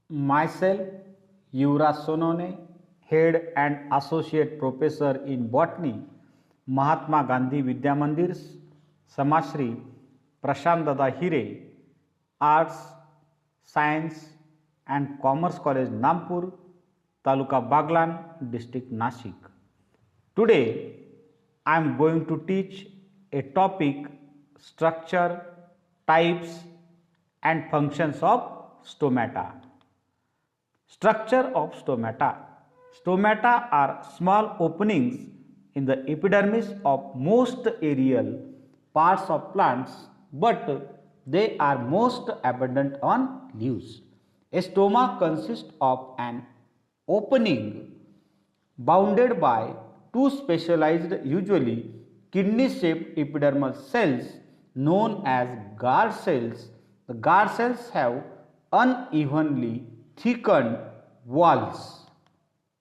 Myself, Yuvraj Sonone, Head and Associate Professor in Botany, Mahatma Gandhi Vidya Mandir, Samashri Prashant Dada Hire, Arts, Science and Commerce College Nampur, Taluka Baglan, District Nashik. Today, I am going to teach a topic structure, types and functions of stomata. Structure of stomata. Stomata are small openings in the epidermis of most aerial parts of plants, but they are most abundant on leaves. A stoma consists of an opening bounded by two specialized, usually kidney-shaped epidermal cells known as guard cells. The guard cells have unevenly thickened walls.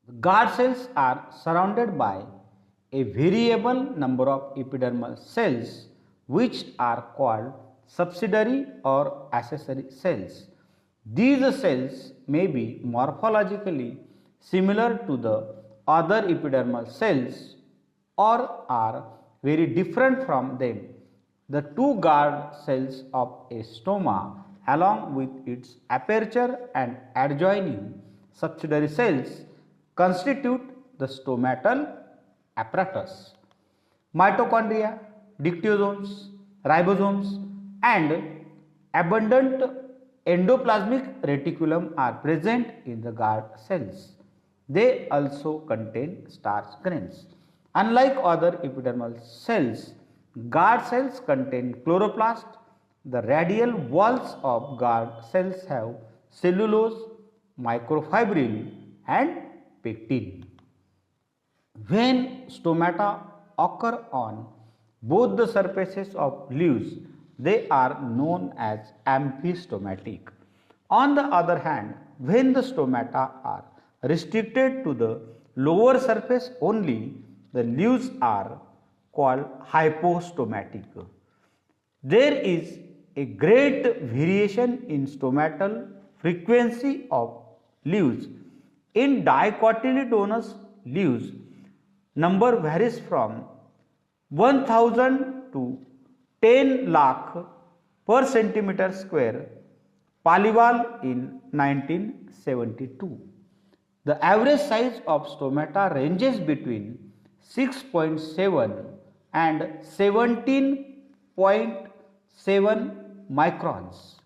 The guard cells are surrounded by a variable number of epidermal cells which are called subsidiary or accessory cells. These cells may be morphologically similar to the other epidermal cells or are very different from them. The two guard cells of a stoma along with its aperture and adjoining subsidiary cells constitute the stomatal apparatus. Mitochondria, dictyosomes, ribosomes and abundant endoplasmic reticulum are present in the guard cells. They also contain starch grains. Unlike other epidermal cells, guard cells contain chloroplast. The radial walls of guard cells have cellulose, microfibril and pectin. When stomata occur on both the surfaces of leaves, they are known as amphistomatic. On the other hand, when the stomata are restricted to the lower surface only, the leaves are called hypostomatic. There is a great variation in stomatal frequency of leaves. In dicotyledonous leaves, number varies from 1000 to 10 lakh per centimeter square. Paliwal in 1972. The average size of stomata ranges between 6.7 and 17.7 microns.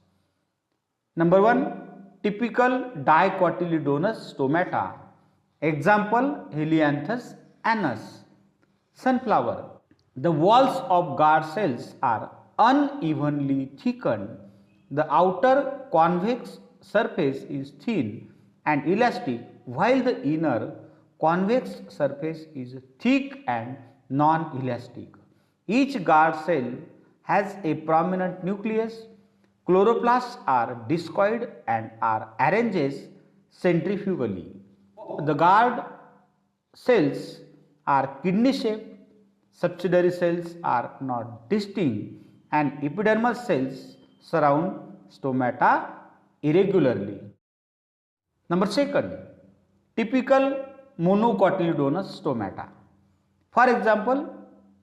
Number 1. Typical dicotyledonous stomata. Example, Helianthus anus. Sunflower. The walls of guard cells are unevenly thickened. The outer convex surface is thin and elastic, while the inner convex surface is thick and non-elastic. Each guard cell has a prominent nucleus. Chloroplasts are discoid and are arranged centrifugally. The guard cells are kidney shaped, subsidiary cells are not distinct, and epidermal cells surround stomata irregularly. Number 2. Typical monocotyledonous stomata. For example,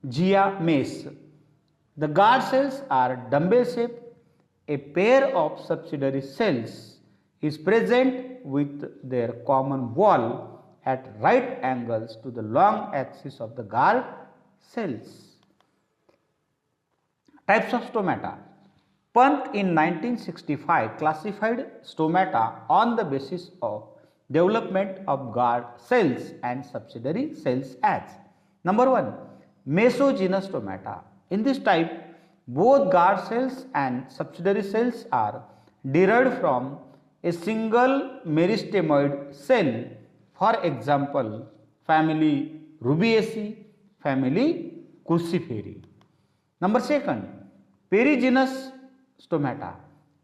Gia mace. The guard cells are dumbbell shaped. A pair of subsidiary cells is present with their common wall at right angles to the long axis of the guard cells. Types of stomata. Pant in 1965 classified stomata on the basis of development of guard cells and subsidiary cells as: Number 1. Mesogenous stomata. In this type, both guard cells and subsidiary cells are derived from a single meristemoid cell. For example, family Rubiaceae, family Cruciferae. Number 2. Perigenous stomata.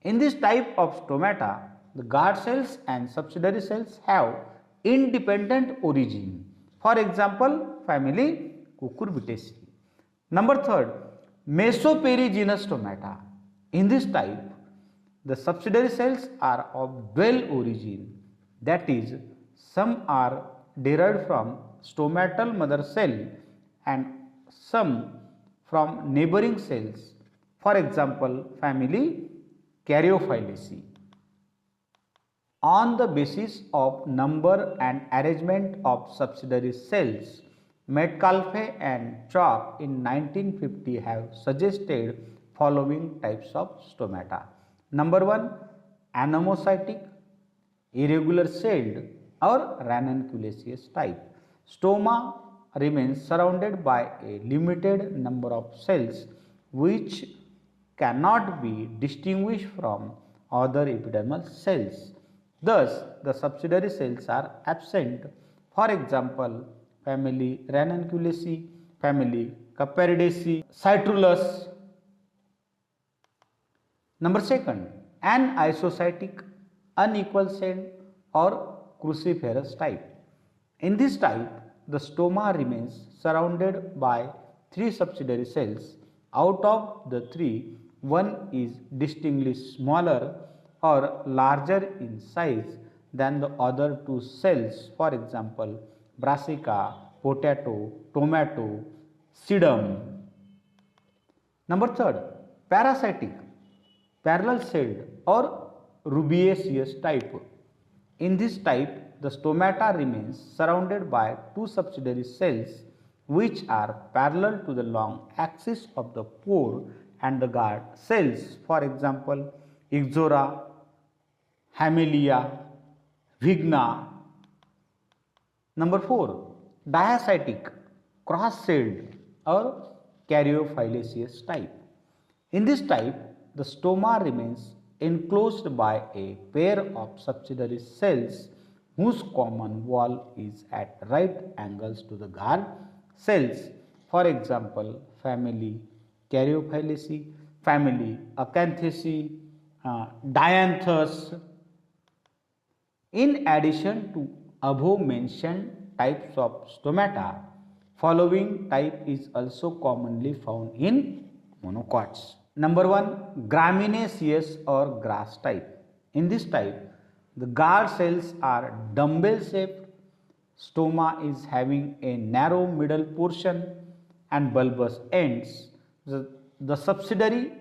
In this type of stomata, the guard cells and subsidiary cells have independent origin. For example, family Cucurbitaceae. Number 3. Mesoperigenous stomata. In this type, The subsidiary cells are of dual origin, that is, some are derived from stomatal mother cell and some from neighboring cells, for example, family Caryophyllaceae. On the basis of number and arrangement of subsidiary cells, Metcalfe and Chalk in 1950 have suggested following types of stomata. Number 1, anomocytic, irregular celled or ranunculaceous type. Stoma remains surrounded by a limited number of cells which cannot be distinguished from other epidermal cells. Thus, the subsidiary cells are absent. For example, family Ranunculaceae, family Caparidaceae, Citrulus. Number 2, an isocytic, unequal celled or cruciferous type. In this type, the stoma remains surrounded by 3 subsidiary cells. Out of the 3, one is distinctly smaller or larger in size than the other 2 cells, for example, brassica, potato, tomato, sedum. Number 3, parasitic, parallel celled or rubiaceous type. In this type, the stomata remains surrounded by 2 subsidiary cells which are parallel to the long axis of the pore and the guard cells, for example, Ixora, Hamelia, Vigna. Number 4, diacytic, cross-celled or caryophyllaceous type. In this type, the stoma remains enclosed by a pair of subsidiary cells whose common wall is at right angles to the guard cells, for example, family Caryophyllaceae, family Acanthaceae, Dianthus. In addition to above mentioned types of stomata, following type is also commonly found in monocots. Number 1, graminaceous or grass type. In this type, the guard cells are dumbbell shaped, stoma is having a narrow middle portion and bulbous ends. The subsidiary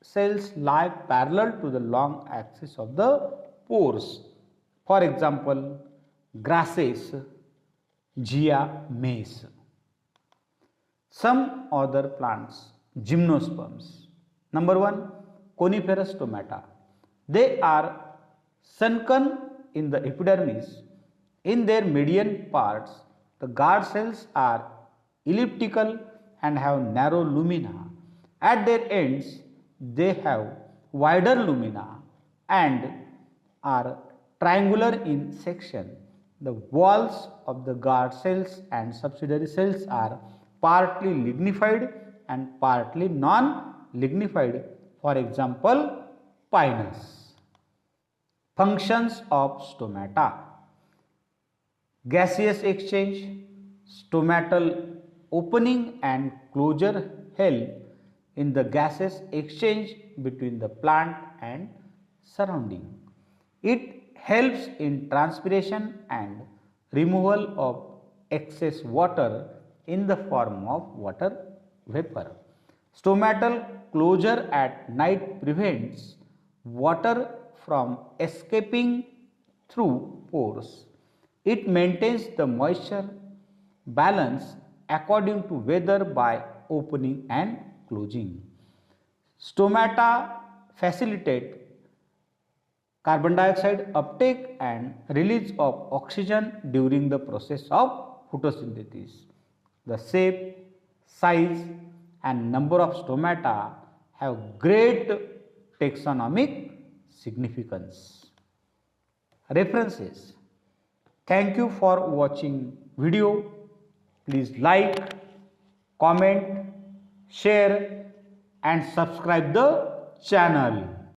cells lie parallel to the long axis of the pores. For example, grasses, Gia maize. Some other plants, gymnosperms. Number 1, coniferous stomata. They are sunken in the epidermis. In their median parts, the guard cells are elliptical and have narrow lumina. At their ends, they have wider lumina and are triangular in section. The walls of the guard cells and subsidiary cells are partly lignified and partly non-lignified, for example, pinus. Functions of stomata: gaseous exchange, stomatal opening and closure help in the gaseous exchange between the plant and surrounding. It helps in transpiration and removal of excess water in the form of water vapor. Stomatal closure at night prevents water from escaping through pores. It maintains the moisture balance according to weather by opening and closing. Stomata facilitate carbon dioxide uptake and release of oxygen during the process of photosynthesis. The shape, size and number of stomata have great taxonomic significance. References. Thank you for watching video. Please like, comment, share and subscribe the channel.